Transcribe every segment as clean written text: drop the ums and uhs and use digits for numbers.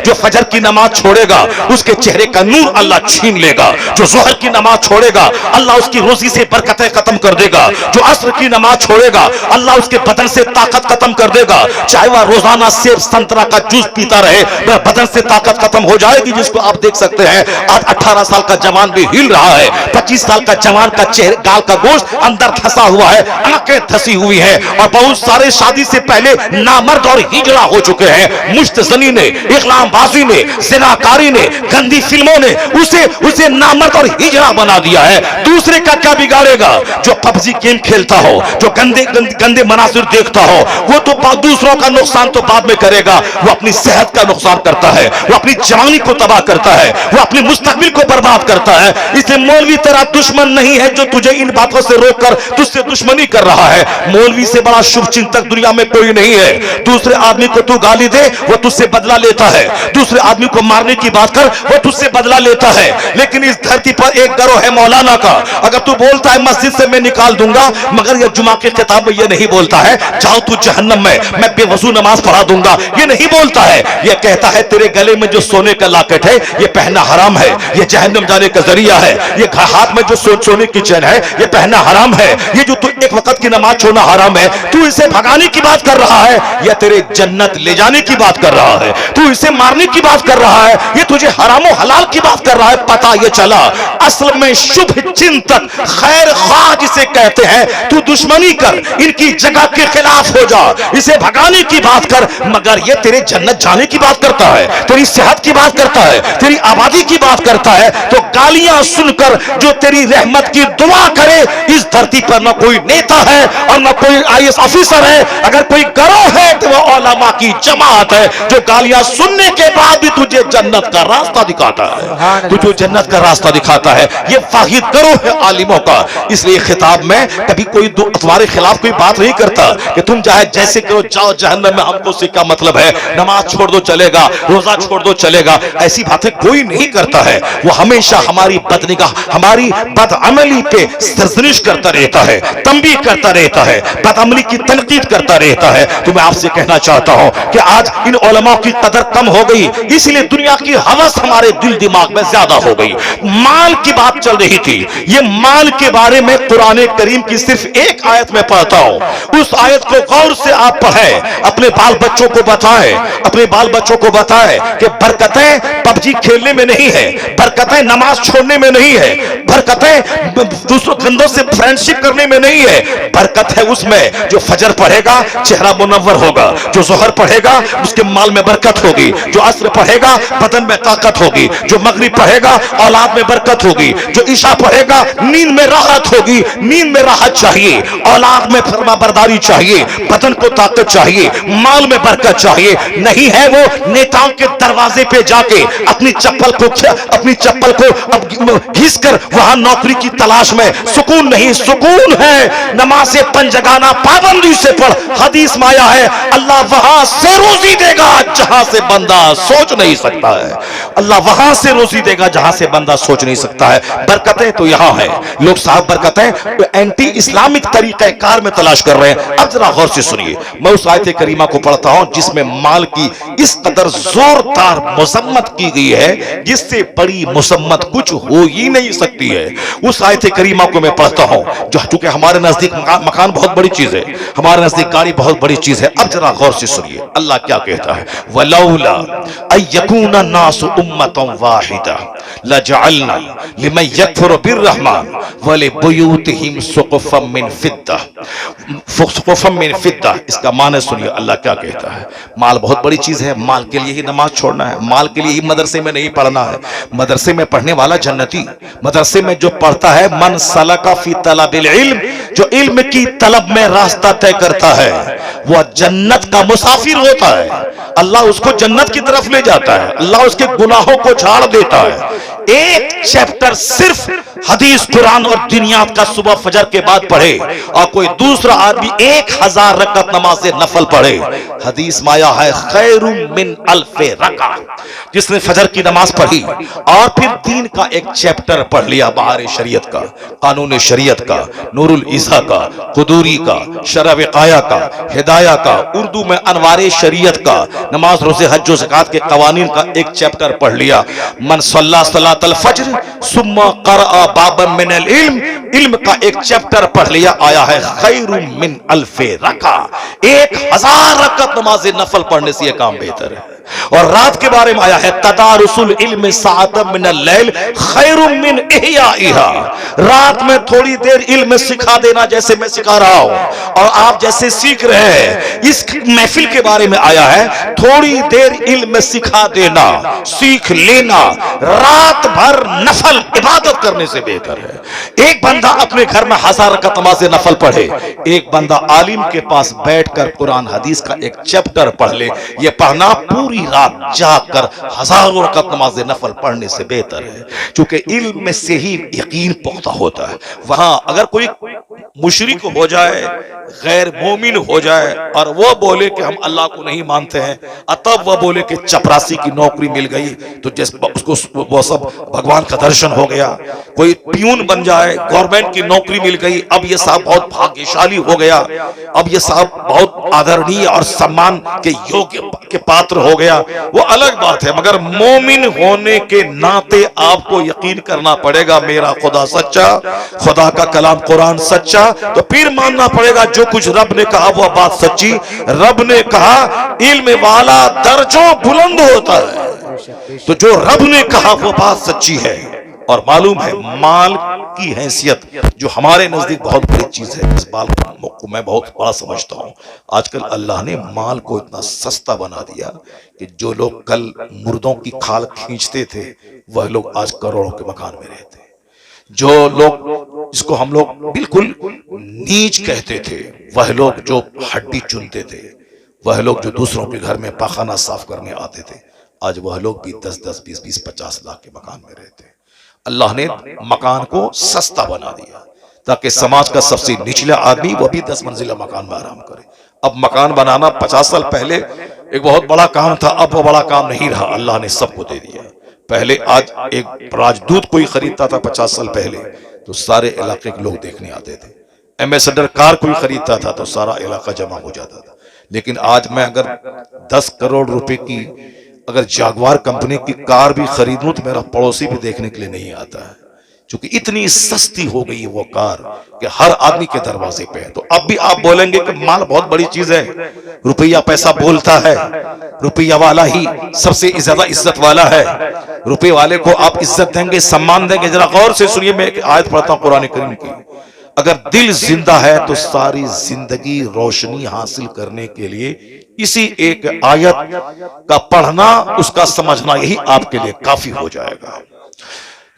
जो फजर की नमाज छोड़ेगा उसके चेहरे का नूर अल्लाह छीन लेगा। जो जोहर की नमाज छोड़ेगा अल्लाह उसकी रोजी से बरकतें खत्म कर देगा। जो असर की नमाज छोड़ेगा अल्लाह उसके बदन से ताकत खत्म कर देगा। चाहे वह रोजाना सेब संतरा का जूस पीता रहे, वह बदन से ताकत खत्म हो जाएगी। जिसको आप देख सकते हैं आज 18 साल का जवान भी हिल रहा है, 25 साल का जवान का चेहरे गाल का गोश्त अंदर धंसा हुआ है, आंखें धंसी हुई हैं, और बहुत सारे शादी से पहले नामर्द और हिजड़ा हो चुके हैं। मुश्तजनी ने, इकलामबाजी ने, जिनाकारी ने, गंदी फिल्मों ने उसे नामर्द और हिजड़ा बना दिया है। दूसरे का क्या बिगाड़ेगा? जो पबजी गेम खेलता हो, जो गंदे मनासिर देखता हो, वो तो दूसरों का नुकसान तो बाद में करेगा, वो अपनी सेहत का नुकसान करता है, वो अपनी जवानी को तबाह करता है, वो अपनी मुस्तकबिल को बर्बाद करता है। इसलिए मौलवी तेरा दुश्मन नहीं है जो तुझे इन बातों से रोककर तुझसे दुश्मनी कर रहा है। मौलवी से बड़ा शुभ चिंतक दुनिया में कोई नहीं है। दूसरे आदमी को तू गाली दे वो तुझसे बदला लेता है, दूसरे आदमी को मारने की बात कर वो तुझसे बदला लेता है। लेकिन इस धरती पर एक गिरोह है मौलाना का, अगर तू बोलता है मस्जिद से मैं निकाल दूंगा, मगर ये जुमा के किताब में ये नहीं बोलता है जाओ तू जहन्नम में, मैं बेवजू नमाज पढ़ा दूंगा, ये नहीं बोलता है। ये कहता है तेरे गले में जो सोने का लॉकेट है ये पहनना हराम है, ये जहन्नम जाने का जरिया है। ये हाथ में जो सोने की चैन है ये पहनना हराम है। ये जो तू एक वक्त की नमाज छोड़ना हराम है, तू इसे भगाने की बात कर रहा है या तेरे जन्नत ले जाने की बात कर रहा है? तू इसे मारने की बात कर रहा है, ये तुझे हराम और हलाल की बात कर रहा है। पता ये चला असल में शुभ चिंतक खैर ख्वाह जिसे कहते हैं, तू दुश्मनी कर, इनकी जगह के खिलाफ हो जा, इसे भगाने की बात कर, मगर ये तेरे जन्नत जाने की बात करता है, तेरी सेहत की बात करता है, तेरी आबादी की बात करता है। तो गालियां सुनकर जो तेरी रहमत की दुआ करे, इस धरती पर न कोई नेता है और न कोई आईएएस ऑफिसर है। अगर कोई गिरोह है तो वह उलमा की जमात है जो गालियां सुनने के बाद भी तुझे जन्नत का रास्ता दिखाता है, तुझे जन्नत का रास्ता दिखाता है। ये वाहिद गिरोह है आलिमों का। इसलिए खिताब में कभी कोई तुम्हारे खिलाफ कोई बात नहीं करता कि तुम चाहे जैसे करो जाओ जहन्नम में, हमको उससे क्या मतलब है, नमाज छोड़ दो चलेगा, रोजा छोड़ दो चलेगा, ऐसी बातें कोई नहीं करता है। वो हमेशा हमारी बदनिगाह, हमारी बदअमली पे सरजनिश करता रहता है, तंबीह करता रहता है, बदअमली की तनकीद करता रहता है। तो मैं आपसे कहना चाहता हूं कि आज इन उलमा की कदर कम हो गई, इसलिए दुनिया की हवस हमारे दिल दिमाग में ज्यादा हो गई। माल की बात चल रही थी, ये माल के बारे में कुरान करीम की सिर्फ एक आयत में पढ़ता हूं। उस आयत को गौर से आप पढ़ें, अपने बाल बच्चों को बताएं, अपने बाल बच्चों को बताएं कि बरकतें पबजी खेलने में नहीं है, बरकतें नमाज छोड़ने में नहीं है, बरकतें दूसरों बंदों से फ्रेंडशिप करने में नहीं है। बरकत है उसमें जो फजर पढ़ेगा चेहरा मुनव्वर होगा, जो जोहर पढ़ेगा उसके माल में बरकत होगी, जो असर पढ़ेगा बदन में ताकत होगी, जो मगरिब पढ़ेगा औलाद में बरकत होगी, जो ईशा पढ़ेगा नींद में राहत होगी। नींद में राहत चाहिए, औलाद में फरमाबरदारी चाहिए, बदन को ताकत चाहिए, माल में बरकत चाहिए। नहीं है वो नेताओं के दरवाजे पे जाके अपनी चप्पल को घिस कर वहां नौकरी की तलाश में सुकून नहीं, सुकून है नमाज़े पंजगाना पाबंदी से पढ़। हदीस में आया है अल्लाह वहां से रोजी देगा जहां से बंदा सोच नहीं सकता है। अल्लाह वहां से रोजी देगा जहां से बंदा सोच नहीं सकता है। बरकतें तो यहां है, लोग साहब बरकतें तो एंटी इस्लामिक तरीका कार में तलाश कर रहे हैं। अब जरा गौर से सुनिए, मैं उस आयत करीमा को पढ़ता हूं जिसमें माल की इस कदर जोरदार मुसम्मत की गई है जिससे बड़ी मुसम्मत कुछ हो ही नहीं सकती है। उस आयत करीमा को मैं पढ़ता हूं जो चूंकि हमारे नजदीक मकान बहुत बड़ी चीज है, हमारे नजदीक गाड़ी बहुत बड़ी चीज है। अब जरा गौर से सुनिए अल्लाह क्या कहता है, वलौला अयकुना नासु उम्मतन वाहिदा लजअलना लिमन यकफुरु बिर्रहमान वलिबुयूतिहिम सुक़फ़म मिन फिद्दा। सुक़फ़म मिन फिद्दा इसका माने सुनिए अल्लाह क्या कहता है। माल बहुत बड़ी चीज है, माल के लिए ही नमाज छोड़ना है, माल के लिए ही मदरसे में नहीं पढ़ना है। मदरसे में पढ़ने वाला जन्नती, मदरसे में जो पढ़ता है मन सलका फी तलबिल इल्म, जो इल्म की तलब में रास्ता तय करता है वह जन्नत का मुसाफिर होता है। अल्लाह उसको जन्नत की तरफ ले जाता है, अल्लाह उसके गुनाहों को झाड़ देता है। एक चैप्टर सिर्फ हदीस कुरान और दुनियात का सुबह फजर के बाद पढ़े और कोई दूसरा आदमी 1000 रकअत नमाज नफल पढ़े, हदीस माया है खैरुम मिन अल्फे रका। जिसने फजर की नमाज पढ़ी और फिर दीन का एक चैप्टर पढ़ लिया, बहार शरीयत का, कानून शरीयत का, नूरुल ईसा का, कुदूरी का, शरह विकाया का, हिदाया का, उर्दू में अनवारे शरीयत का, नमाज रोजे हज व ज़कात के कवानीन का एक चैप्टर पढ़ लिया। मन सल्ला सलातल फज्र सुम्मा क़रअ बाबन मिनल इल्म, इल्म का एक चैप्टर पढ़ लिया, आया है खैरुम मिन अल्फे रका। 1000 रकअत नमाज नफल पढ़ने से यह काम बेहतर है। और रात के बारे में आया है तदारुसुल इल्म साअतम मिनल लैल खैरुम मिन इहयाइहा। रात में थोड़ी देर इल्म सिखा देना, जैसे मैं सिखा रहा हूं और आप जैसे सीख रहे हैं, इस महफिल के बारे में आया है थोड़ी देर इल्म सिखा देना, सीख लेना, रात भर नफल इबादत करने से बेहतर है। एक बंदा अपने घर में 1000 रकअत नमाज नफल पढ़े, एक बंदा आलिम के पास बैठकर कुरान हदीस का एक चैप्टर पढ़ ले। यह पढ़ना पूरी रात जाकर हजारों रकअत नमाज नफल पढ़ने से बेहतर है, क्योंकि इल्म से ही यकीन पुख्ता होता है। वहां अगर कोई मुशरिक हो जाए, गैर मोमिन हो जाए और वो बोले कि हम अल्लाह को नहीं मानते हैं, तब वह बोले कि चपरासी की नौकरी मिल गई तो जिस उसको वो सब भगवान का दर्शन हो गया। कोई पियून बन जाए, गवर्नमेंट की नौकरी मिल गई, अब ये साहब बहुत भाग्यशाली हो गया, अब ये साहब बहुत आदरणीय और सम्मान के योग्य के पात्र हो गया, वो अलग बात है। मगर मोमिन होने के नाते आपको यकीन करना पड़ेगा मेरा खुदा सच्चा, खुदा का कलाम कुरान सच्चा, तो फिर मानना पड़ेगा जो कुछ रब ने कहा वह बात सच्ची। रब ने कहा इल्म वाला दर्जों बुलंद होता है, तो जो रब ने कहा वो बात सच्ची है। और मालूम है माल की हैसियत जो हमारे नजदीक बहुत बड़ी चीज है, इस बात को मैं बहुत बड़ा समझता हूँ। आजकल अल्लाह ने माल को इतना सस्ता बना दिया कि जो लोग कल मुर्दों की खाल खींचते थे वह लोग आज करोड़ों के मकान में रहते। जो लोग जिसको हम लोग बिल्कुल नीच कहते थे, वह लोग जो हड्डी चुनते थे, वह लोग जो दूसरों के घर में पाखाना साफ करने आते थे, आज वह लोग भी 10-10, 20-20, 50 लाख के मकान में रहते। अल्लाह ने मकान को सस्ता बना दिया ताकि समाज का सबसे निचला आदमी वह भी 10 मंजिला मकान में आराम करे। अब मकान बनाना 50 साल पहले एक बहुत बड़ा काम था, अब वो बड़ा काम नहीं रहा, अल्लाह ने सबको दे दिया। पहले आज एक राजदूत कोई खरीदता था 50 साल पहले तो सारे इलाके के लोग देखने आते थे। एम्बेसडर कार कोई खरीदता था तो सारा इलाका जमा हो जाता था। लेकिन आज मैं अगर 10 करोड़ रुपए की अगर जागवार कंपनी की कार भी खरीदूं तो मेरा पड़ोसी भी देखने के लिए नहीं आता है, क्योंकि इतनी सस्ती हो गई है वो कार कि हर आदमी के दरवाजे पे है। तो अब भी आप बोलेंगे कि माल बहुत बड़ी चीज है, रुपया पैसा बोलता है, रुपया वाला ही सबसे ज्यादा इज्जत वाला है, रुपये वाले को आप इज्जत देंगे, सम्मान देंगे। जरा गौर से सुनिए, मैं एक आयत पढ़ता हूं कुरान करीम की। अगर दिल जिंदा है तो सारी जिंदगी रोशनी हासिल करने के लिए इसी एक आयत का पढ़ना, उसका समझना, यही आपके लिए काफी हो जाएगा।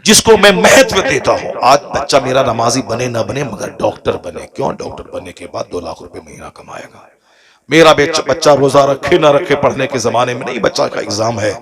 जिसको मैं महत्व देता हूं। आज बच्चा मेरा नमाजी बने ना बने मगर डॉक्टर बने। क्यों? डॉक्टर बनने के बाद 2 लाख रुपए महीना कमाएगा। मेरा बच्चा रोजा रखे ना रखे, पढ़ने के जमाने में नहीं, बच्चा का एग्जाम है,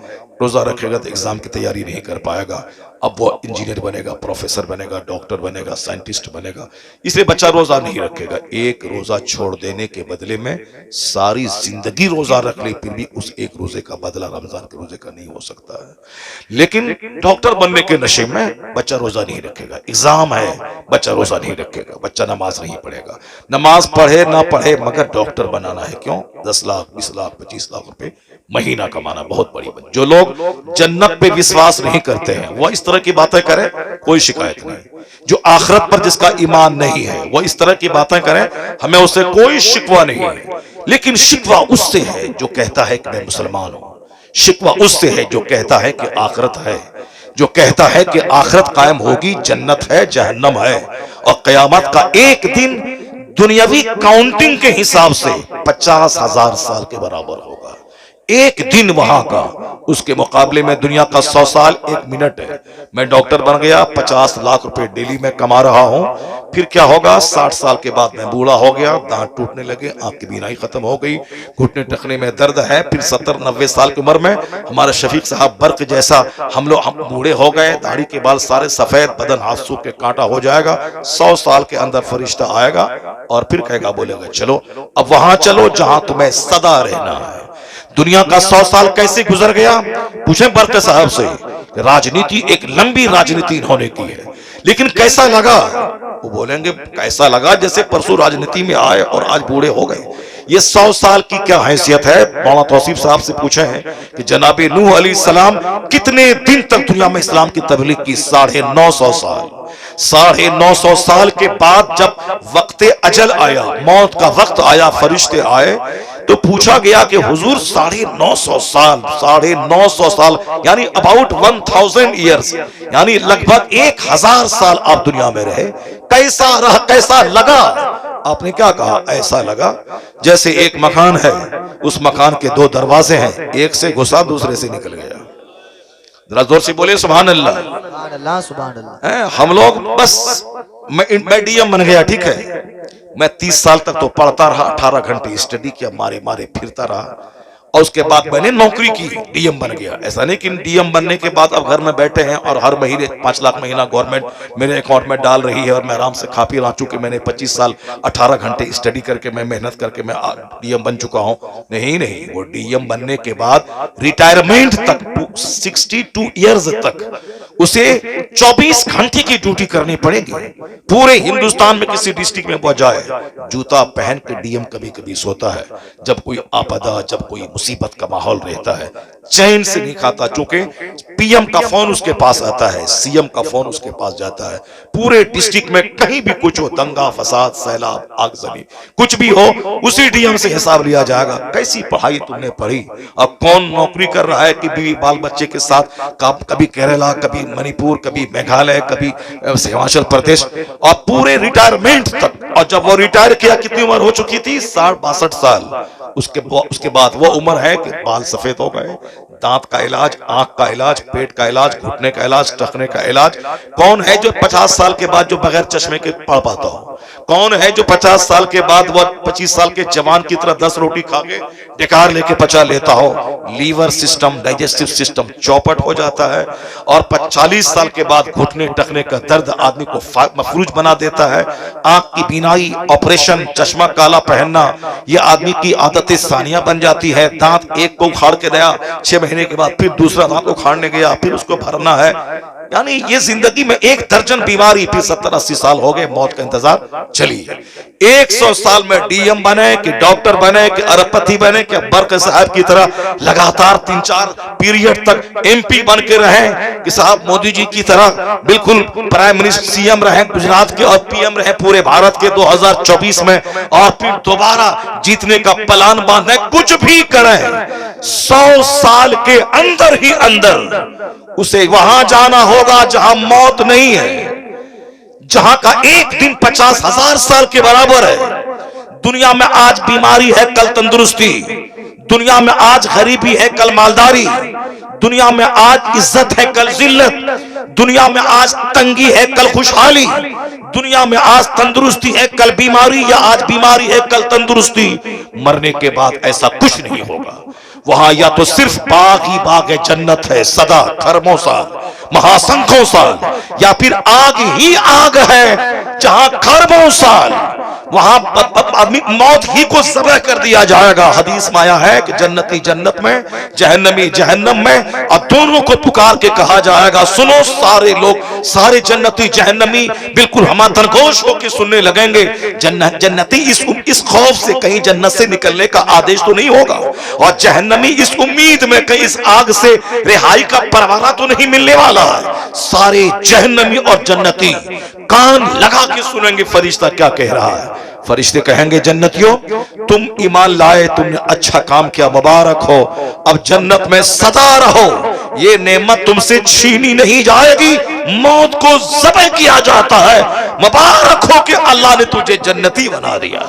रोजा रखेगा तो एग्जाम की तैयारी नहीं कर पाएगा। अब वो इंजीनियर बनेगा, प्रोफेसर बनेगा, डॉक्टर बनेगा, साइंटिस्ट बनेगा, इसलिए बच्चा रोजा नहीं रखेगा। एक रोजा छोड़ देने के बदले में सारी जिंदगी रोजा रख ले, फिर भी उस एक रोजे का बदला रमजान के रोजे का नहीं हो सकता है। लेकिन डॉक्टर बनने के नशे में बच्चा रोजा नहीं रखेगा, एग्जाम है, बच्चा रोजा नहीं रखेगा, बच्चा नमाज नहीं पढ़ेगा। नमाज पढ़े ना पढ़े मगर डॉक्टर बनाना है। क्यों? 10 लाख, 20 लाख, 25 लाख रुपए महीना कमाना बहुत बड़ी बात। जो लोग जन्नत पे विश्वास नहीं करते हैं वह इस तरह की बातें करें, कोई शिकायत नहीं। जो आखिरत पर जिसका ईमान नहीं है वह इस तरह की बातें करें, हमें उससे कोई शिकवा नहीं है। लेकिन शिकवा उससे है जो कहता है कि मैं मुसलमान हूं, शिकवा उससे है जो कहता है कि आखिरत है, जो कहता है कि आखिरत कायम होगी, जन्नत है, जहन्नम है, और कयामत का एक दिन दुनियावी काउंटिंग के हिसाब से 50,000 साल के बराबर होगा। एक दिन वहां का उसके मुकाबले में दुनिया का 100 साल 1 मिनट है। मैं डॉक्टर बन गया, 50 लाख रुपए डेली में कमा रहा हूं, फिर क्या होगा? 60 साल के बाद मैं बूढ़ा हो गया, दांत टूटने लगे, आंख की बीनाई खत्म हो गई, घुटने टखने में दर्द है। फिर 70-90 साल की उम्र में हमारे शफीक साहब बर्क जैसा हम बूढ़े हो गए, दाढ़ी के बाल सारे सफेद, बदन हाथ सूख के कांटा हो जाएगा। 100 साल के अंदर फरिश्ता आएगा और फिर कहेगा, बोलेगा चलो अब वहां चलो जहां तुम्हें सदा रहना है। दुनिया का 100 साल कैसे गुजर गया? पूछे बरकत साहब से। राजनीति एक लंबी राजनीति इन्होंने की है, लेकिन कैसा लगा? वो बोलेंगे कैसा लगा जैसे परसों राजनीति में आए और आज बूढ़े हो गए। ये 100 साल की क्या हैसियत है? मौलाना तौसीफ साहब से पूछे हैं कि जनाबे नूह अलैहिस्सलाम कितने दिन तक दुनिया में इस्लाम की तबलीग की? 950 साल। 950 साल के बाद जब वक्ते अजल आया, मौत का वक्त आया, फरिश्ते आए, तो पूछा गया कि हुजूर 950 साल, 950 साल यानी अबाउट 1000 ईयर्स, यानी लगभग 1000 साल आप दुनिया में रहे, कैसा रहा, कैसा लगा? आपने क्या कहा? ऐसा लगा जैसे एक मकान है, उस मकान के 2 दरवाजे हैं, एक से घुसा दूसरे से निकल गया। जरा जोर से बोले सुभान अल्लाह। सुभान अल्लाह। हम लोग बस मैं डीएम बन गया, ठीक है, मैं 30 साल तक तो पढ़ता रहा, 18 घंटे स्टडी किया, मारे मारे फिरता रहा, और उसके बाद मैंने नौकरी की, डीएम बन गया। ऐसा नहीं कि डीएम बनने के बाद अब घर में बैठे हैं और हर महीने 5 लाख महीना गवर्नमेंट मेरे अकाउंट में डाल रही है और मैं आराम से खा पी रहा। चूंकि मैंने 25 साल 18 घंटे स्टडी करके मैं मेहनत करके मैं डीएम बन चुका हूं। नहीं नहीं, वो डीएम बनने के बाद रिटायरमेंट तक 62 ईयर्स तक उसे 24 घंटे की ड्यूटी करनी पड़ेगी। पूरे हिंदुस्तान में किसी डिस्ट्रिक्ट में पहुंच जाए, जूता पहन के डीएम कभी कभी सोता है। जब कोई आपदा, जब कोई मुसीबत का माहौल रहता है, चैन से नहीं खाता, चूंकि पीएम का फोन उसके पास आता है, सीएम का फोन उसके पास जाता है। पूरे डिस्ट्रिक्ट में कहीं भी कुछ हो, दंगा फसाद, सैलाब, आगजनी, कुछ भी हो, उसी डीएम से हिसाब लिया जाएगा। कैसी पढ़ाई तुमने पढ़ी, अब कौन नौकरी कर रहा है कि बीवी बाल बच्चे के साथ, कभी केरला, कभी मणिपुर, कभी मेघालय, कभी हिमाचल प्रदेश, और पूरे रिटायरमेंट तक। और जब वो रिटायर किया, कितनी उम्र हो चुकी थी? 62 साल। उसके बाद वो उम्र है कि बाल सफेद हो गए, दांत का इलाज, आंख का इलाज, पेट का इलाज, घुटने का इलाज, टखने का इलाज। कौन है जो 50 साल के बाद जो बगैर चश्मे के पढ़ पाता हो? कौन है जो 50 साल के बाद वो 25 साल के जवान की तरह 10 रोटी खा के डेकार लेके पचा लेता हो? लीवर सिस्टम, डाइजेस्टिव सिस्टम चौपट हो जाता है, और 40 साल के बाद घुटने टखने का दर्द आदमी को मफरूज बना देता है। आंख की बीनाई, ऑपरेशन, चश्मा काला पहनना, यह आदमी की आदत सानिया बन जाती है। दांत एक को उखाड़ के गया, 6 महीने के बाद फिर दूसरा दांत उखाड़ने गया, फिर उसको भरना है। यानी ये जिंदगी में 1 दर्जन बीमारी, फिर 70-80 साल हो गए, मौत का इंतजार चलिए। 100 साल में डीएम बने कि डॉक्टर बने कि अरबपति बने कि बरकत साहब की तरह लगातार 3-4 पीरियड तक एमपी बन के रहे, कि साहब मोदी जी की तरह बिल्कुल प्राइम मिनिस्टर, सीएम रहे गुजरात के और पीएम रहे पूरे भारत के 2024 में, और फिर दोबारा जीतने का प्लान बांधे, कुछ भी करें, 100 साल के अंदर ही अंदर उसे वहां जाना होगा जहां मौत नहीं है, जहां का एक दिन 50,000 साल के बराबर है। दुनिया में आज बीमारी है, कल तंदुरुस्ती। दुनिया में आज गरीबी है, कल मालदारी। दुनिया में आज इज्जत है, कल जिल्लत। दुनिया में आज तंगी है, कल खुशहाली। दुनिया में आज तंदुरुस्ती है, कल बीमारी, या आज बीमारी है, कल तंदुरुस्ती। मरने के बाद ऐसा कुछ नहीं होगा। वहां या तो सिर्फ बाग ही बाग है, जन्नत है सदा खरबों साल, महासंखों साल, या फिर आग ही आग है जहां खरबों साल। वहां आदमी मौत ही को ज़बह कर दिया जाएगा। हदीस में आया है कि जन्नती जन्नत में, जहन्नमी जहन्नम में, और दोनों को पुकार के कहा जाएगा, सुनो सारे लोग, सारे जन्नती जहन्नमी बिल्कुल हम दरगोश होकर सुनने लगेंगे। जन्नती इस खौफ से कहीं जन्नत से निकलने का आदेश तो नहीं होगा, और जहन्नमी इस उम्मीद में कहीं इस आग से रिहाई का परवाना तो नहीं मिलने वाला है। सारे जहन्नमी और जन्नती कान लगा के सुनेंगे फरिश्ता क्या कह रहा है। फरिश्ते कहेंगे, जन्नतियों तुम ईमान लाए, तुमने अच्छा काम किया, मुबारक हो, अब जन्नत में सदा रहो, ये नेमत तुमसे छीनी नहीं जाएगी। मौत को ज़बह किया जाता है, मुबारक हो कि अल्लाह ने तुझे जन्नती बना दिया।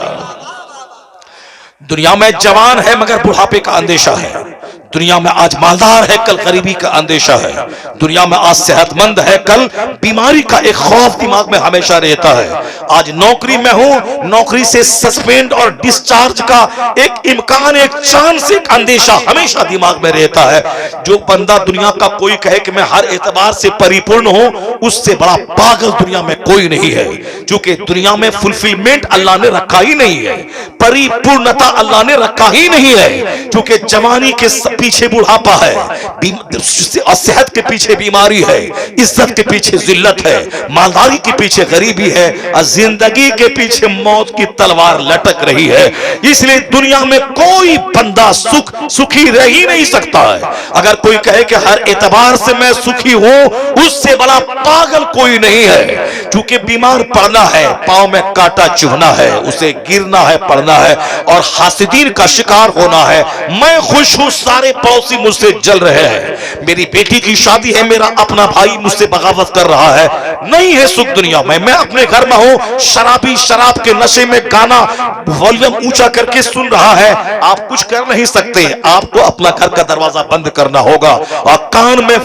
दुनिया में जवान है मगर बुढ़ापे का अंदेशा है। दुनिया में आज मालदार है, कल गरीबी का अंदेशा है। दुनिया में आज सेहतमंद है, कल बीमारी का एक खौफ दिमाग में हमेशा रहता है। आज नौकरी में हूं, नौकरी से सस्पेंड और डिस्चार्ज का एक इम्कान, एक चांस, एक अंदेशा हमेशा दिमाग में रहता है। जो बंदा दुनिया का कोई कहे कि मैं हर एतबार से परिपूर्ण हूं, उससे बड़ा पागल दुनिया में कोई नहीं है। क्योंकि दुनिया में फुलफिलमेंट अल्लाह ने रखा ही नहीं है, परिपूर्णता अल्लाह ने रखा ही नहीं है। क्योंकि जवानी के पीछे बुढ़ापा है, सेहत के पीछे बीमारी है, इज्जत के पीछे जिल्लत है, मालदारी के पीछे गरीबी है, और जिंदगी के पीछे मौत की तलवार लटक रही है। इसलिए दुनिया में कोई बंदा सुखी रह ही नहीं सकता है। अगर कोई कहे कि हर एतबार से मैं सुखी हूं, उससे बड़ा पागल कोई नहीं है। क्योंकि बीमार पड़ना है, पांव में कांटा चुभना है, उसे गिरना है, पड़ना है, और हासिदीन का शिकार होना है। मैं खुश हूं, सारे पड़ोसी मुझसे जल रहे हैं। मेरी बेटी की शादी है, मेरा अपना भाई मुझसे बगावत कर रहा है। नहीं है सुख दुनिया में। मैं अपने घर में हूं, शराबी शराब के नशे में गाना वॉल्यूम ऊंचा करके सुन रहा है। आप कुछ कर नहीं सकते, आपको अपना घर का दरवाजा बंद करना होगा और कान में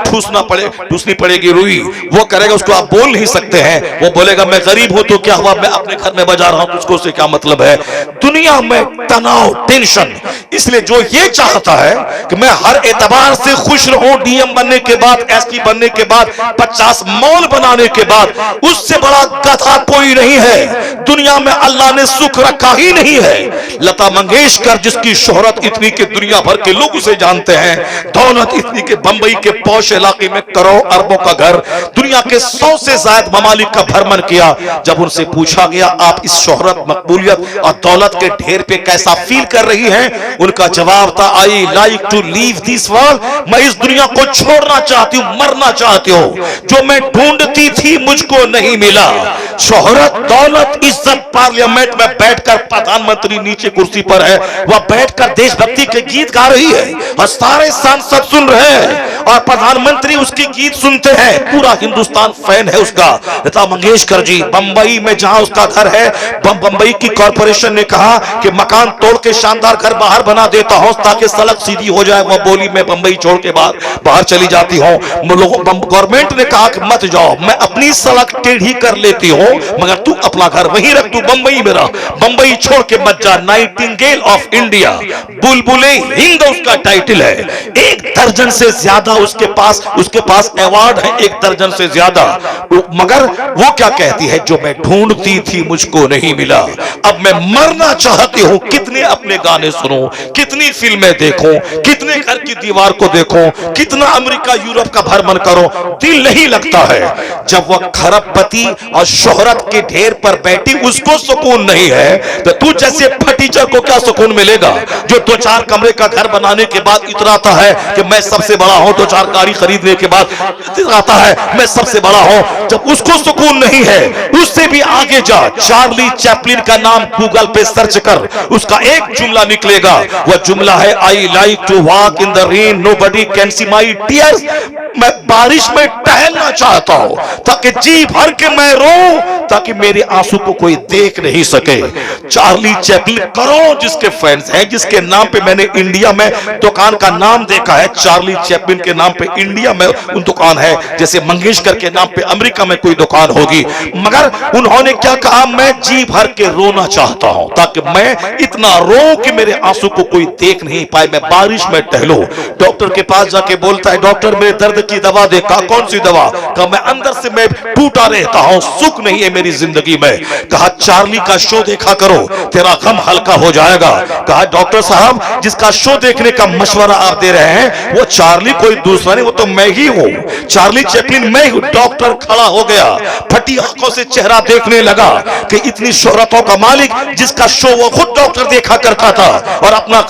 ठूसनी पड़ेगी रुई। वो करेगा, उसको आप बोल नहीं सकते हैं। वो बोलेगा मैं गरीब हूं तो क्या हुआ, मैं अपने घर में बजा रहा हूं, उसको से क्या मतलब है। दुनिया में तनाव, टेंशन। इसलिए जो ये चाहता है कि मैं हर एतबार से खुश रहूं, डीएम बनने के बाद, एसपी बनने के बाद, 50 मॉल बनाने के बाद, उससे बड़ा गधा कोई नहीं है। दुनिया में अल्लाह ने सुख रखा ही नहीं है। लता मंगेशकर जिसकी शोहरत इतनी कि दुनिया भर के लोग उसे जानते हैं, दौलत इतनी कि बंबई के पौश इलाके में करोड़ अरबों का घर, दुनिया के 100 से ज्यादा ममालिक का भ्रमण किया। जब उनसे पूछा गया आप इस शोहरत, मकबूलियत और दौलत के ढेर पे कैसा फील कर रही हैं, उनका जवाब था I like to leave this world. मैं इस दुनिया को छोड़ना चाहती हूं, मरना चाहती हूं। जो मैं ढूंढती थी मुझको नहीं मिला। शोहरत, दौलत, इज्जत। पार्लियामेंट में बैठकर प्रधानमंत्री नीचे कुर्सी पर है, वह बैठकर देशभक्ति के गीत गा रही है और सारे सांसद सुन रहे हैं और प्रधानमंत्री उसकी गीत सुनते हैं। पूरा हिंदुस्तान फैन है उसका। लता मंगेशकर जी बंबई में जहां उसका घर है, बंबई की कॉर्पोरेशन ने कहा कि मकान तोड़ के शानदार घर बाहर बना देता हूं ताकि सड़क सीधी हो जाए। वह बोली मैं बंबई छोड़ के बाहर चली जाती हूं। गवर्नमेंट ने कहा कि मत जाओ, मैं अपनी सड़क टेढ़ी कर लेती हूं, मगर तू अपना घर वहीं रख, तू बंबई में रह, बंबई छोड़ के मत जा। नाइटिंगेल ऑफ इंडिया, बुलबुले हिंद उसका टाइटल है। 1 दर्जन से ज्यादा उसके पास अवार्ड है, 1 दर्जन से ज्यादा। मगर वो क्या कहती है, जो मैं ढूंढती थी मुझको नहीं मिला। अब मैं मरना चाहती हूं। कितने अपने गाने सुनो, कितनी फिल्में देखूं, कितने घर की दीवार को देखूं, कितना अमेरिका यूरोप का भ्रमण करो, दिल नहीं लगता है। जब वह खरबपति और शोहरत के ढेर पर बैठी उसको सुकून नहीं है, तो तू जैसे फटीचर को क्या सुकून मिलेगा, जो 2-4 कमरे का घर बनाने के बाद इतराता है कि मैं सबसे बड़ा हूं, 2-4 गाड़ी खरीदने के बाद इतराता है मैं सबसे बड़ा हूं। जब उसको सुकून नहीं है, उससे भी आगे जा, चार्ली चैपलिन का नाम गूगल पे सर्च कर, उसका एक जुमला निकलेगा। वह जुमला है I like to walk in the rain, nobody can see my tears. मैं बारिश में टहलना चाहता हूं ताकि जी भर के मैं रो, ताकि मेरे आंसू को कोई देख नहीं सके। चार्ली चैपलिन करोड़ों जिसके फैंस हैं, जिसके नाम पे मैंने इंडिया में दुकान का नाम देखा है, चार्ली चैपलिन के नाम पे इंडिया में उन दुकान है, जैसे मंगेशकर के नाम पे अमेरिका में कोई दुकान होगी। मगर उन्होंने क्या कहा, मैं जी भर के रोना चाहता हूं ताकि मैं इतना रो कि मेरे आंसू को कोई देख नहीं पाए, मैं बारिश में टहलूं। डॉक्टर के पास जाके बोलता है डॉक्टर मेरे दर्द की दवा दे। कहा कौन सी दवा? कहा मैं अंदर से मैं टूटा रहता हूं, सुख नहीं है मेरी जिंदगी में। कहा चार्ली का शो देखा करो, तेरा गम हल्का हो जाएगा। कहा डॉक्टर साहब जिसका शो देखने का मशवरा आप दे रहे हैं वो चार्ली कोई दूसरा नहीं, वो तो मैं ही हूं, चार्ली चैपलिन मैं हूं। डॉक्टर खड़ा हो गया, फटी आंखों से चेहरा देखने लगा कि इतनी शोहरतों का मालिक जिसका शो वो खुद डॉक्टर देखा करता था और अपना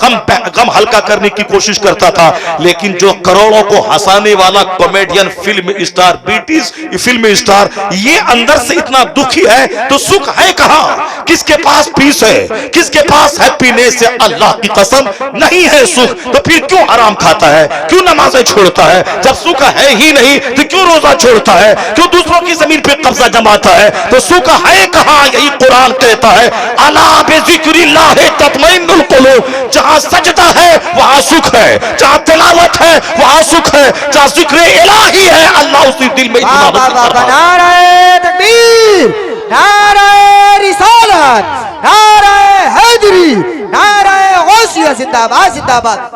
गम हल्का करने की कोशिश करता था, लेकिन जो करोड़ों को हंसाने वाला कॉमेडियन, फिल्म स्टार, बीटीज फिल्म स्टार, ये अंदर से इतना दुखी है तो सुख है कहां? किसके पास पीस है, किसके पास हैप्पीनेस है? अल्लाह की कसम नहीं है सुख। तो फिर क्यों हराम खाता है, क्यों नमाजें छोड़ छोड़ता है? जब सुख है ही नहीं तो क्यों रोजा छोड़ता है? क्यों दूसरों की जमीन पे कब्जा जमाता है? तो सुख है कहां? यही कुरान कहता है, अला बिज़िक्रिल्लाह तत्मइन्नुल कुलूब। जहां सजदा है वहां सुख है, जहां तिलावत है वहां सुख है, जहां जिक्र इलाही है अल्लाह उसी दिल में इत्मीनान करता है। नारे तकबीर, नारे रिसालत, नारे हैदरी, नारे गौसिया, जिंदाबाद जिंदाबाद।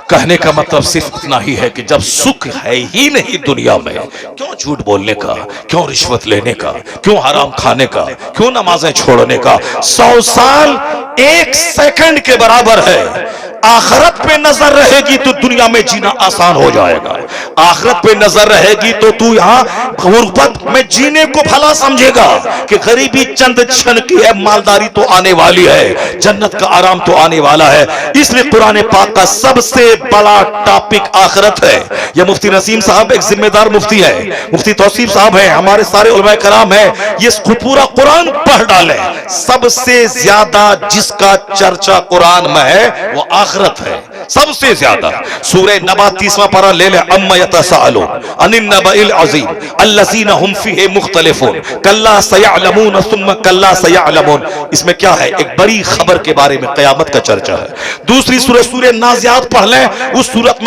कहने का मतलब सिर्फ इतना ही है कि जब सुख है ही नहीं दुनिया में, क्यों झूठ बोलने का, क्यों रिश्वत लेने का, क्यों हराम खाने का, क्यों नमाजें छोड़ने का? 100 साल 1 सेकंड के बराबर है। आखिरत पे नजर रहेगी तो दुनिया में जीना आसान हो जाएगा। आखिरत पे नजर रहेगी तो तू यहाँ गुर्बत में जीने को भला समझेगा कि गरीबी चंद क्षण की है, मालदारी तो आने वाली है, जन्नत का आराम तो आने वाला है। इसलिए कुरान पाक का सबसे बड़ा टॉपिक आखिरत है। यह मुफ्ती नसीम साहब एक जिम्मेदार मुफ्ती है, मुफ्ती तौसीफ साहब हैं, हमारे सारे उलमा कराम हैं, ये पूरा कुरान पढ़ डाले। सबसे ज्यादा जिसका चर्चा कुरान में है वो आखिरत है, सबसे ज्यादा। सूरह नबा 30वां पारा ले ले, अम्मा यतसाअलून अनिन नबइल अज़ीम अल्लज़ीना हुम फीहि मुख्तलिफून कल्ला सयअलमून सुम्मा कल्ला सयअलमून। इसमें क्या है? एक बड़ी खबर के बारे में, क़यामत का चर्चा है। दूसरी सूरह सूरह नाज़ियात पढ़ लें, उस सूरत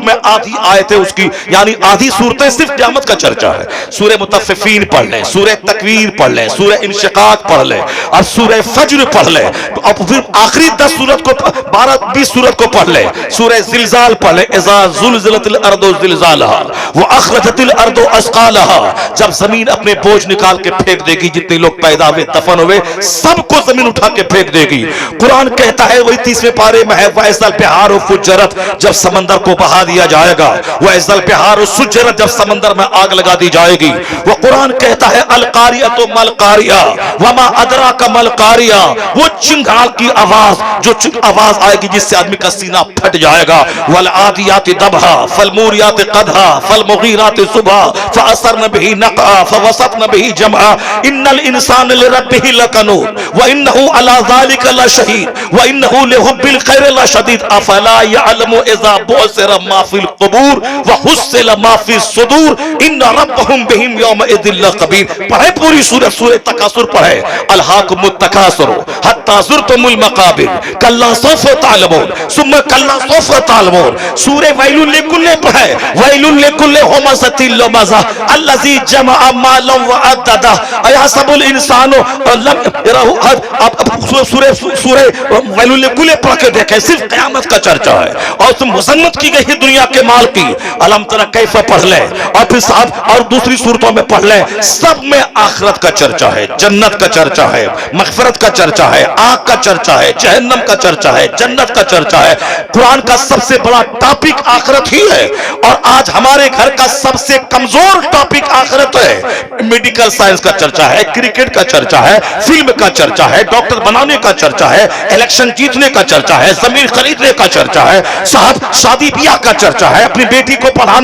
में आधी आयतें उसकी, यानी आधी सूरतें सिर्फ क़यामत का चर्चा है। सूरह मुतफ़्फ़िफ़ीन पढ़ लें, सूरह तकवीर पढ़ लें, सूरह इंशिक़ाक़ पढ़ लें और सूरह फज्र पढ़ लें। अब फिर आखिरी 10 सूरत को, 12-20 सूरत को पढ़ ले। सूरह ज़िलज़ाल पढ़ ले, इज़ा ज़ुलज़िलतिल अर्दु ज़िलज़ालहा व अख़रजतिल अर्दु अस्क़ालहा। जब जमीन अपने बोझ निकाल के फेंक देगी, जितने लोग पैदा हुए दफन हुए सबको जमीन उठा के फेंक देगी। कुरान कहता है वही 30वें पारे में है, वैसल बिहार फुज्जरत, जब समंदर को बहा दिया जाएगा। वैसल बिहार सुज्जरत, जब समंदर में आग लगा दी जाएगी। वो कुरान कहता है अल कारियतु मल कारिया वमा अदराका मल कारिया, वो चिंगार की आवाज, जो आवाज आएगी जिससे आदमी का सीना फट जाएगा। वल आदियात दबहा फल मूरियात कदहा फल मुगीरात सुबह फअसरन बिही नक़ा फवसतन बिही जमआ इन्नल इंसान लिरब्बिही लकनूद व इन्नहु अला ज़ालिका लशहीद व इन्नहु लिहुब्बिल खैर लशदीद अफला यअलमु इज़ा बुअसिरा मा फिल क़ुबूर व हुस्सिला मा फिस सुदूर इन्न रब्बहुम बिहिम यौमइज़िन लख़बीर। पढ़े पूरी सूरह, सूरह तकासुर पढ़े, अलहाकुमुत तकासुर हत्ता ज़ुरतुमुल मक़ाबिर कल्ला सौफ़ तालमून सुम्मा कल्ला सौफ़ तालमून। सूरह वैलुल लिकुल्लि पढ़े, वैलुल लिकुल्लि हुमज़तिल लुमज़ा अल्लज़ी जमअ मालन व अद्ददा अयहसबुल इंसानु लम यरहु। सूरह वैलुल लिकुल्लि पढ़ के देखें, सिर्फ क़यामत का चर्चा है और तुम मुज़म्मत की गई दुनिया के माल की। अलम तरा कैफ़ पढ़ ले और फिर साहब और दूसरी सूरतों में पढ़ ले, सब में आखिरत का चर्चा है, जन्नत का चर्चा है, मग़फ़िरत का चर्चा है, आग का चर्चा है, जहन्नम का चर्चा है, जन्नत का चर्चा है। कुरान का सबसे बड़ा टॉपिक आखिरत ही है और आज हमारे घर का सबसे कमजोर टॉपिक आखिरत है। मेडिकल साइंस का चर्चा है, क्रिकेट का चर्चा है, फिल्म का चर्चा है, डॉक्टर बनाने का चर्चा है, इलेक्शन जीतने का चर्चा है, जमीन खरीदने का चर्चा है, साहब शादी ब्याह का चर्चा है, अपनी बेटी को पढ़ा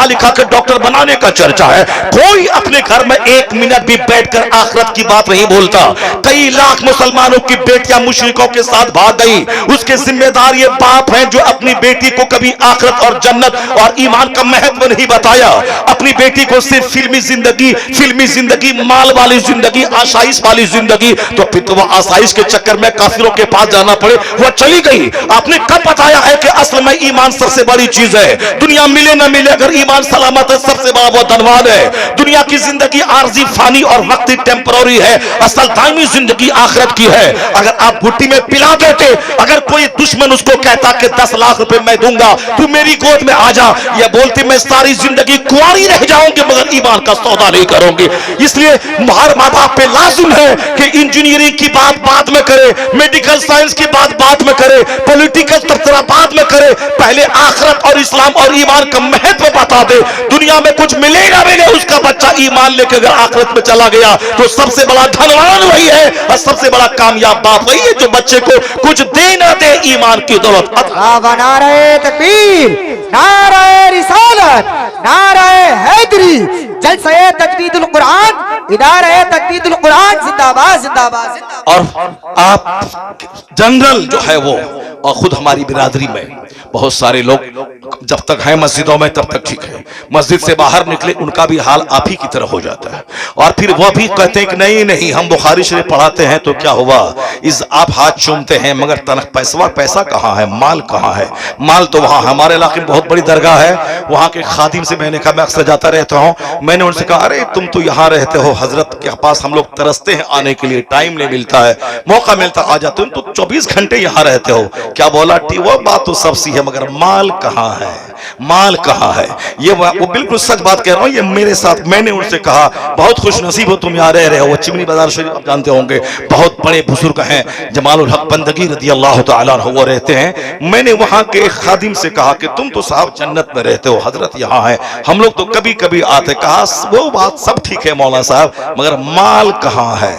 लिखा कर डॉक्टर बनाने का चर्चा है। कोई अपने घर में 1 मिनट भी बैठकर आखिरत की बात नहीं बोलता। कई लाख मुसलमानों की बेटियां मुशरिकों के साथ भाग गई, उसके जिम्मेदार ये बाप हैं जो अपनी बेटी को कभी आखिरत और जन्नत और ईमान का महत्व नहीं बताया। अपनी बेटी को सिर्फ फिल्मी जिंदगी, माल वाली जिंदगी, आसाइश वाली जिंदगी, तो फिर तो वह आसाइश के चक्कर में काफिरों के पास जाना पड़े, वह चली गई। आपने कब बताया है कि असल में ईमान सबसे बड़ी चीज है? दुनिया मिले ना मिले, अगर ईमान सलामत है सबसे बड़ा वो धनवान है। दुनिया की जिंदगी आर्जी, फानी और वक्ती टेम्पररी है, असल दायमी जिंदगी आखिरत की है। अगर आप घुट्टी में पिला देते, अगर कोई दुश्मन उसको कहता कि 10 लाख रुपए मैं दूंगा, तू मेरी गोद में आ जा, या बोलती मैं सारी जिंदगी कुंवारी रह जाऊंगी मगर ईमान का सौदा नहीं करूंगी। इसलिए हर माँ बाप पे लाजिम है कि इंजीनियरिंग की बात बाद में करे, मेडिकल साइंस की बात बाद में करे, पॉलिटिकल तबसरा बाद में करे, पहले आखिरत और इस्लाम और ईमान का महत्व बता दे। दुनिया में कुछ मिलेगा मिले, उसका बच्चा ईमान लेकर अगर आखिरत में चला गया तो सबसे बड़ा धनवान वही है और सबसे बड़ा कामयाब बाप वही है जो बच्चे को कुछ दे ना दे ईमान की दौलत। नारे तकबीर, नारे रिसालत, नारे हैदरी, जलसा तजदीदुल कुरान, इदारा तजदीदुल कुरान, जिंदाबाद जिंदाबाद। और आप जनरल जो है वो और खुद हमारी बिरादरी में बहुत सारे लोग जब तक हैं मस्जिदों में तब तक ठीक है, मस्जिद से बाहर निकले उनका भी हाल आप ही की तरह हो जाता है। और फिर वह भी कहते हैं कि नहीं नहीं हम बुखारी शरीफ पढ़ाते हैं तो क्या हुआ, इस आप हाथ चूमते हैं मगर पैसा कहाँ है, माल कहाँ है? माल तो वहाँ हमारे इलाके में बहुत बड़ी दरगाह है, वहाँ के खादिम से मैंने कहा, मैं अक्सर जाता रहता हूँ, मैंने उनसे कहा अरे तुम तो यहाँ रहते हो, हजरत के पास हम लोग तरसते हैं आने के लिए, टाइम नहीं मिलता है, मौका मिलता आ जाते, तुम तो 24 घंटे यहाँ रहते हो। क्या बोला, वो बात तो सब सी है मगर माल कहाँ है, माल कहाँ है? ये वो बिल्कुल सच बात कह रहा हूँ, ये मेरे साथ, मैंने उनसे कहा बहुत खुश नसीब हो तुम यहाँ रह रहे हो। वो चिमनी बाजार शरीफ आप जानते होंगे, बहुत बड़े बुजुर्ग हैं, जमालुल हक बंदगी रदी अल्लाह तआला अन्हु वो रहते हैं। मैंने वहाँ के एक खादिम से कहा कि तुम तो साहब जन्नत में रहते हो, हजरत यहाँ है, हम लोग तो कभी कभी आते। कहा वो बात सब ठीक है मौलाना साहब मगर माल कहाँ है?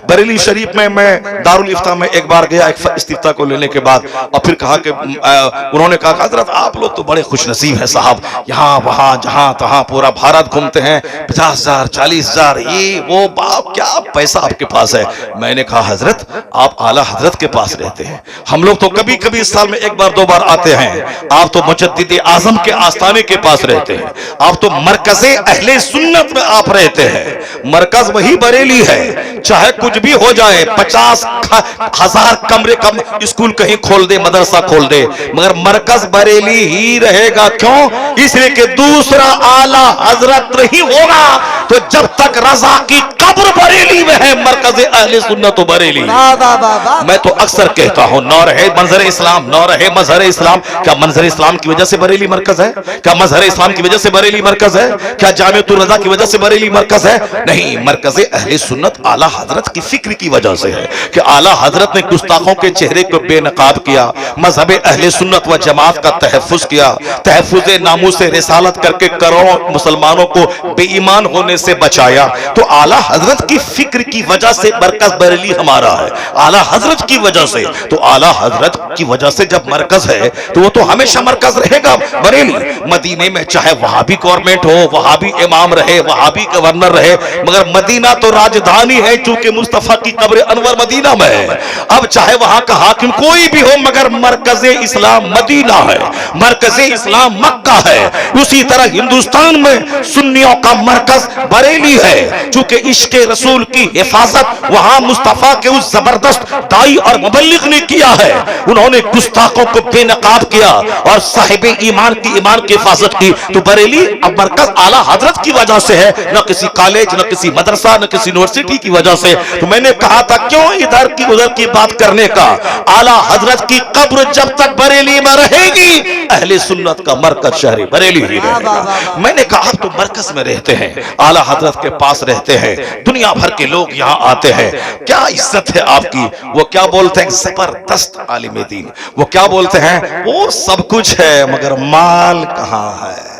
बरेली शरीफ में मैं दारुल इफ्ता में एक बार गया एक इस्तिफ्ता को लेने के बाद, और फिर कहा कि उन्होंने कहा हजरत आप लोग तो बड़े खुश नसीब है साहब, यहाँ वहाँ जहाँ तहाँ पूरा भारत घूमते हैं, 50,000 40,000 ये वो बाप क्या पैसा आपके पास है? मैंने कहा हजरत आप आला हजरत के पास रहते हैं, हम लोग तो कभी कभी साल में एक बार दो बार आते हैं, आप तो मुजद्दिद आजम के आस्थाने के पास रहते हैं, आप तो मरकज़े अहले सुन्नत में आप रहते हैं। मरकज वही बरेली है, चाहे कुछ भी हो जाए, 50,000 कमरे कम स्कूल कहीं खोल दे, मदरसा खोल दे, मगर मरकज बरेली ही रहेगा। क्यों? इसलिए कि दूसरा आला हजरत नहीं होगा। तो जब तक रजा की कब्र बरेली में है, मरकज अहले सुन्नत तो बरेली। मैं तो अक्सर कहता हूं न रहे मंजर इस्लाम, न रहे मजहर इस्लाम। क्या मंजर इस्लाम की वजह से बरेली मरकज है? क्या मजहर इस्लाम की वजह से बरेली मरकज है? क्या जामिअतुर रजा की वजह से बरेली मरकज है? नहीं, मरकज अहले सुन्नत आला हजरत की फिक्र की वजह से है कि आला हजरत ने गुस्ताखों के चेहरे को बेनकाब किया, मजहब अहले सुन्नत व जमात का तहफ्फुज किया, तहफ्फुज नामूस रिसालत करके करोड़ों मुसलमानों को बेईमान होने से बचाया। तो आला हजरत की फिक्र की वजह से मरकज बरेली हमारा है, आला हजरत की वजह से। तो आला हजरत की वजह से जब मरकज है तो वो तो हमेशा मरकज रहेगा बरेली। मदीने में चाहे वहां भी गवर्नमेंट हो, वहां भी इमाम रहे, वहां भी गवर्नर रहे, मगर मदीना तो राजधानी है, चूंकि मुस्तफा की कब्र अनवर मदीना में है। अब चाहे वहां का हाकिम कोई भी हो मगर मरकज इस्लाम मदीना है, मरकज इस्लाम मक्का है। उसी तरह हिंदुस्तान में सुन्नियों का मरकज बरेली है, चूंकि इश्क रसूल की हिफाजत वहां मुस्तफा के उस जबरदस्त दाई और मुबल्लिग ने किया है। उन्होंने गुस्ताखों को बेनकाब किया और साहिबे ईमान की हिफाजत की। तो बरेली अब मरकज आला हजरत की वजह से है, न किसी कॉलेज, न किसी मदरसा, न किसी यूनिवर्सिटी की वजह से। तो मैंने कहा था क्यों इधर की उधर की बात करने का, आला हजरत की कब्र जब तक बरेली में रहेगी, अहले सुन्नत का मरकज शहर बरेली ही रहेगा। मैंने कहा तो मरकज में रहते हैं, आला हजरत के पास रहते हैं, दुनिया भर के लोग यहाँ आते हैं, क्या इज्जत है आपकी। वो क्या बोलते हैं, जबरदस्त आलिम दीन। वो क्या बोलते हैं, वो सब कुछ है मगर माल कहाँ है,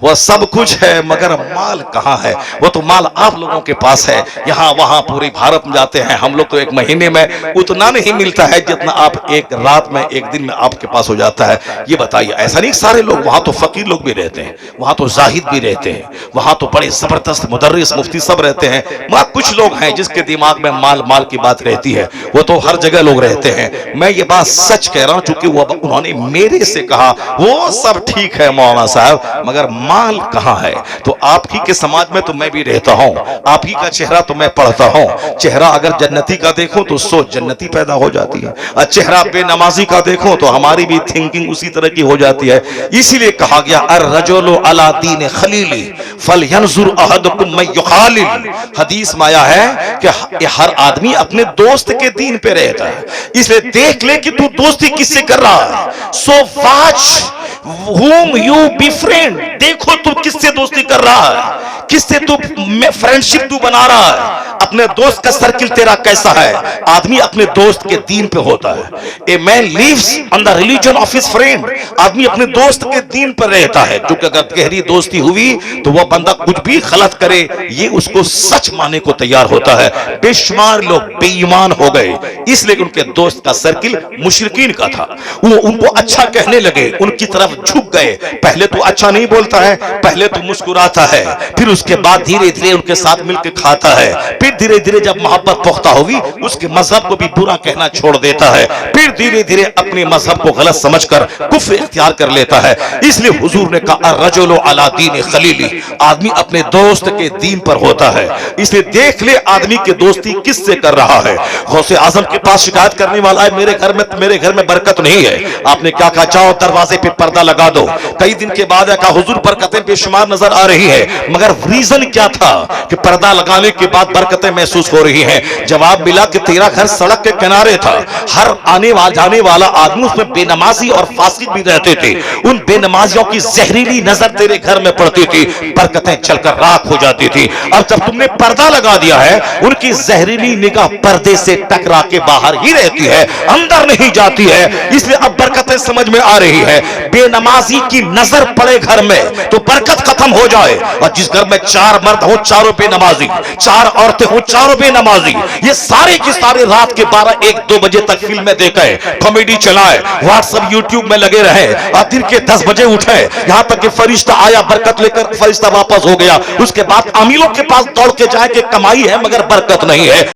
वह सब कुछ है मगर माल कहाँ है। वो तो माल आप लोगों के पास है, यहाँ वहां पूरे भारत में जाते हैं, हम लोग तो एक महीने में उतना नहीं मिलता है जितना आप एक रात में एक दिन में आपके पास हो जाता है। ये बताइए, ऐसा नहीं सारे लोग, वहां तो फकीर लोग भी रहते हैं, वहां तो जाहिद भी रहते हैं, वहां तो बड़े जबरदस्त मुदर्रिस मुफ्ती सब रहते हैं, मगर कुछ लोग हैं जिसके दिमाग में माल माल की बात रहती है। वो तो हर जगह लोग रहते हैं। मैं ये बात सच कह रहा हूं, चूंकि उन्होंने मेरे से कहा वो सब ठीक है मौलाना साहब मगर माल कहाँ है। तो आप ही के समाज में तो मैं भी रहता हूँ, आप ही का चेहरा तो मैं पढ़ता हूँ। चेहरा अगर जन्नती का देखूं तो सोच जन्नती पैदा हो जाती है, और चेहरा बेनमाजी का देखूं तो हमारी भी थिंकिंग उसी तरह की हो जाती है। इसीलिए कहा गया अर रजुलु अला दीन खलीली फलयंजुर अहदुकुम मन युखालिल। हदीस में आया है कि हर आदमी अपने दोस्त के दीन पे रहता है, इसलिए देख ले कि तू दोस्ती किससे कर रहा है। So watch whom you befriend, देखो तू किससे दोस्ती कर रहा है, किससे तू फ्रेंडशिप तू बना रहा है, अपने दोस्त का सर्किल तेरा कैसा है। आदमी अपने दोस्त के दीन पे होता है। A man lives on the religion of his friend, आदमी अपने दोस्त के दीन पर रहता है, क्योंकि अगर गहरी दोस्ती हुई तो वह बंदा कुछ भी गलत करे ये उसको सच मानने को तैयार होता है। बेशुमार लोग बेईमान हो गए इसलिए उनके दोस्त का सर्किल मुशरिकीन का था, वो उनको अच्छा कहने लगे, उनकी तरफ झुक गए। पहले तो अच्छा नहीं बोलता है, पहले तो मुस्कुराता है, फिर उसके बाद धीरे धीरे उनके साथ मिलकर खाता है, फिर धीरे धीरे जब मोहब्बत पुख्ता होगी उसके मजहब को भी बुरा कहना छोड़ देता है, फिर धीरे धीरे अपने मजहब को गलत समझकर कुफ्र इख्तियार कर लेता है। इसलिए हुजूर ने कहा रजुलु अला दीन खलीली, आदमी अपने दोस्त के दीन पर होता है। इसलिए देख ले आदमी की दोस्ती किससे कर रहा है। गौसे आजम के पास शिकायत करने वाला है मेरे घर में बरकत नहीं है। आपने क्या कहा, जाओ दरवाजे पे पर्दा लगा दो। कई दिन के बाद कहा हुजूर बरकतें बेशुमार नजर आ रही है, मगर रीजन क्या था कि पर्दा लगाने के बाद बरकतें महसूस हो रही हैं। जवाब मिला कि तेरा घर सड़क के किनारे था, हर आने वाला जाने वाला आदमी उसमें बेनमाजी और फासिक भी रहते थे, उन बेनमाजियों की जहरीली नजर तेरे घर में पड़ती थी, बरकतें चलकर राख हो जाती थी। अब जब तुमने पर्दा लगा दिया है, उनकी जहरीली निगाह पर्दे से टकरा के बाहर ही रहती है, अंदर नहीं जाती है, इसलिए अब बरकतें समझ में आ रही है। बेनमाजी की नजर पड़े घर में तो बरकत खत्म हो जाए, और जिस घर में 4 मर्द हो चारों बेनमाजी, 4 औरतें हो चारों बेनमाजी, ये सारे की सारे रात के 12-1-2 बजे तक फिल्में देखे, कॉमेडी चलाए, व्हाट्सएप यूट्यूब में लगे रहे, और दिन के 10 बजे उठे, यहां तक कि फरिश्ता आया बरकत लेकर, फरिश्ता वापस हो गया। उसके बाद अमीरों के पास दौड़ के जाए कि कमाई है मगर बरकत नहीं है।